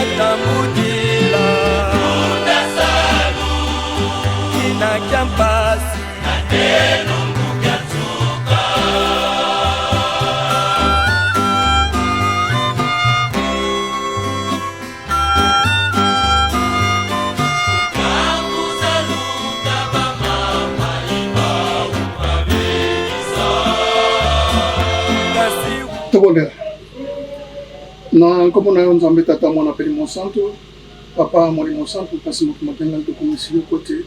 Katambudila Udasalu Kina Kiampasi Natenu Mugyatsuka Kamuzaluta Bamama Iba Ukabisa Kasi Tobolera. Na como na nzambe tata mwana pe mon santo papa mon santo kasi moto matenga to komisi côté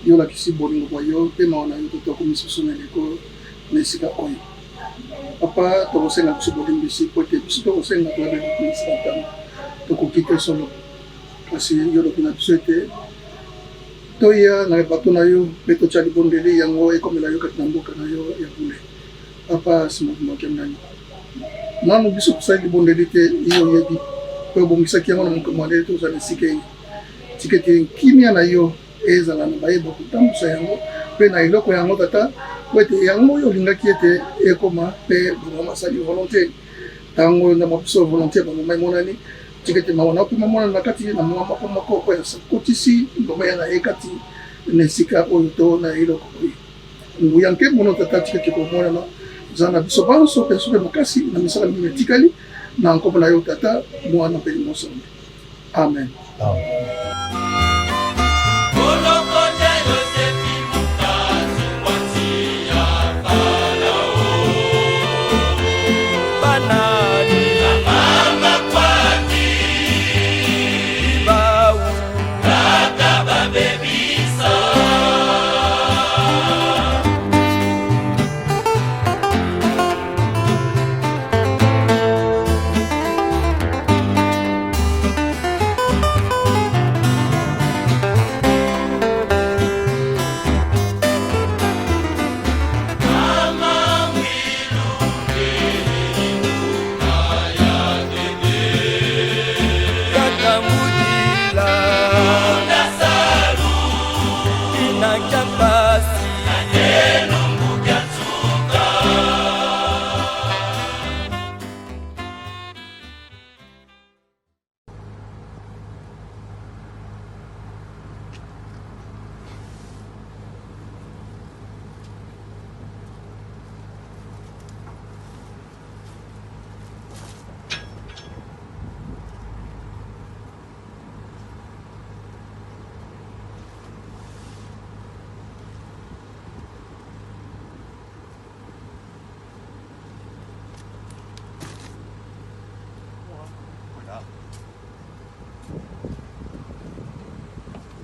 yo la kisi bolingo kwa yo pe maona yo to komisi sona leko nesika oyo papa to senga to bolingo bisi côté biso to senga to be komisi tata to kokite solo kasi yo lo kina tsete to ya na bato na yo pe to chali bondeli yango e komela yo katamboka na yo ya bule papa simo matenga Nanu biso kusali bondeli te iyo yebi pe bongisaki yango na mokomandeli tozala esika ye tikete kimia na yo ezala na bayeba kotambusa yango mpe na eloko yango tata po ete yango oyo olingaki ete ekoma mpe bamama asali volonté ntango na mabiso volonté bamama emonani tikete mamona mpe mamona na kati na mama moko oyo akotisi ngoma ya na ye kati na esika oyo to na eloko oyo nguya nke mono tata tikete komonana zana biso banso pe sope makasi na misala mimi tikali na nkombo na yo tata mwana pe mosombe amen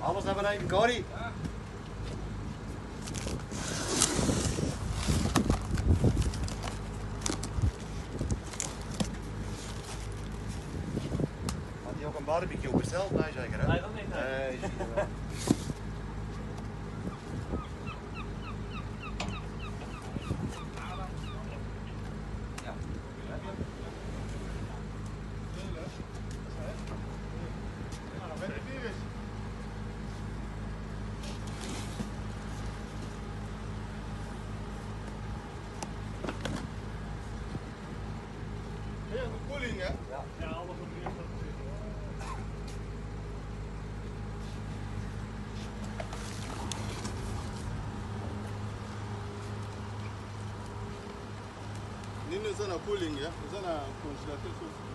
Alles naar beneden, Corrie. Had hij ook een barbecue besteld? Nee, zeker hè? Nee, dat niet. Nee, zie je wel. Nini sana cooling ya? Sana congelateur.